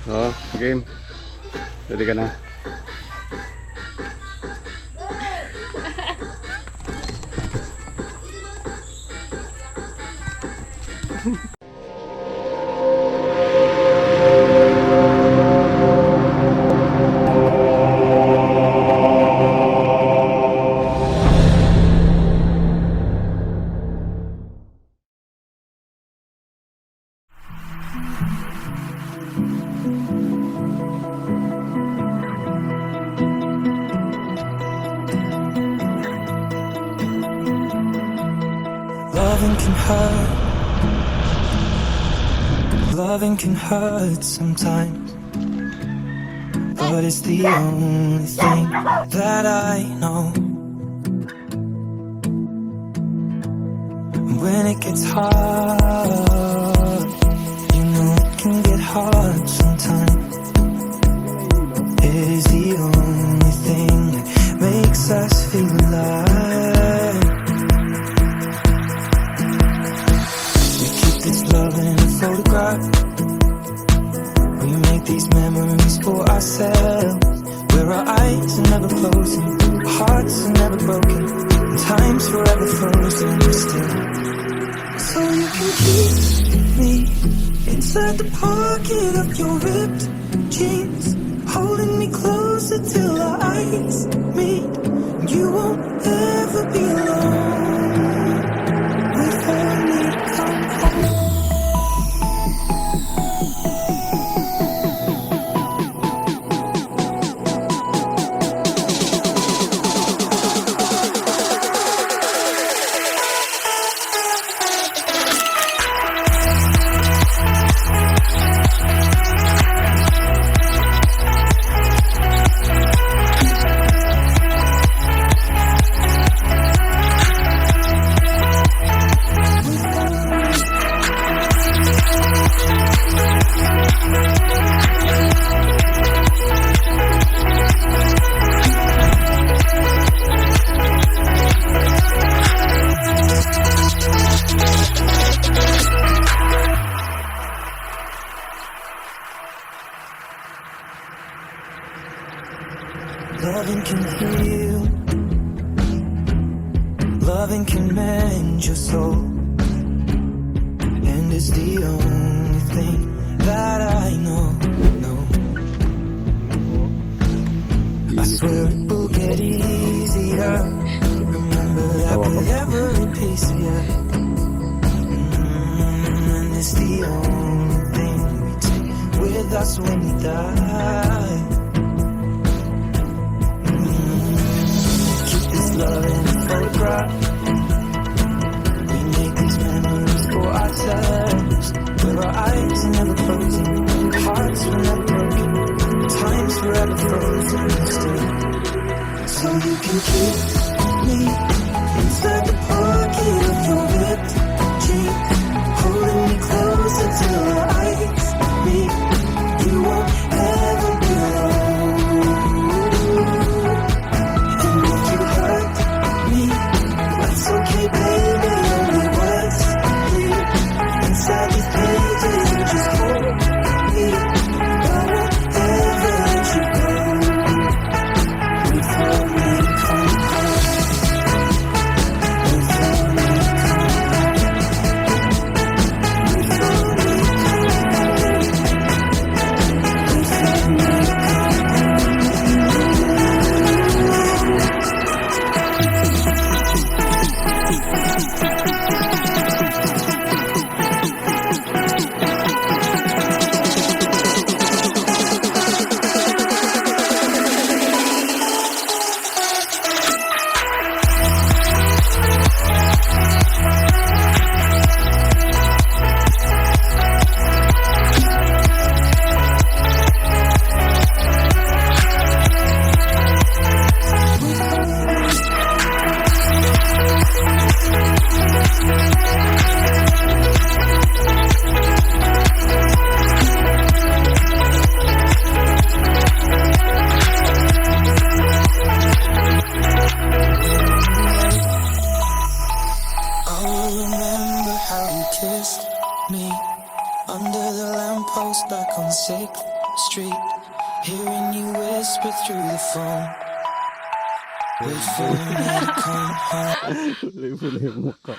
So, game. Ready ka na? Loving can hurt. Loving can hurt sometimes, but it's the only thing that I know. When it gets hard, you know it can get hard sometimes. It is the only thing that makes us feel alive. This love in a photograph. We make these memories for ourselves, where our eyes are never closing, our hearts are never broken, and time's forever frozen still. So you can keep me inside the pocket of your ripped jeans, holding me closer till our eyes meet. You won't ever be alone. Wait for me, come home. Loving can heal. Loving can mend your soul. And it's the only thing that I know. I swear it will get easier. Remember that with every piece of you. And it's the only thing we take with us when we die. Love in a photograph. We make these memories for ourselves, where our eyes are never closing, hearts are never broken, time's forever frozen still. So you can keep me inside the pocket of your ripped jeans, holding me closer till our eyes meet. You won't ever be alone. It's okay, baby, only once. Inside these pages, you just hold me. I won't ever let you go. Wait for me, come home. Wait for me, come home. Wait for me, come home. Wait for me, come under the lamppost back on 6th street, hearing you whisper through the phone. Wait for me to come home. Kulay-kulay mukha.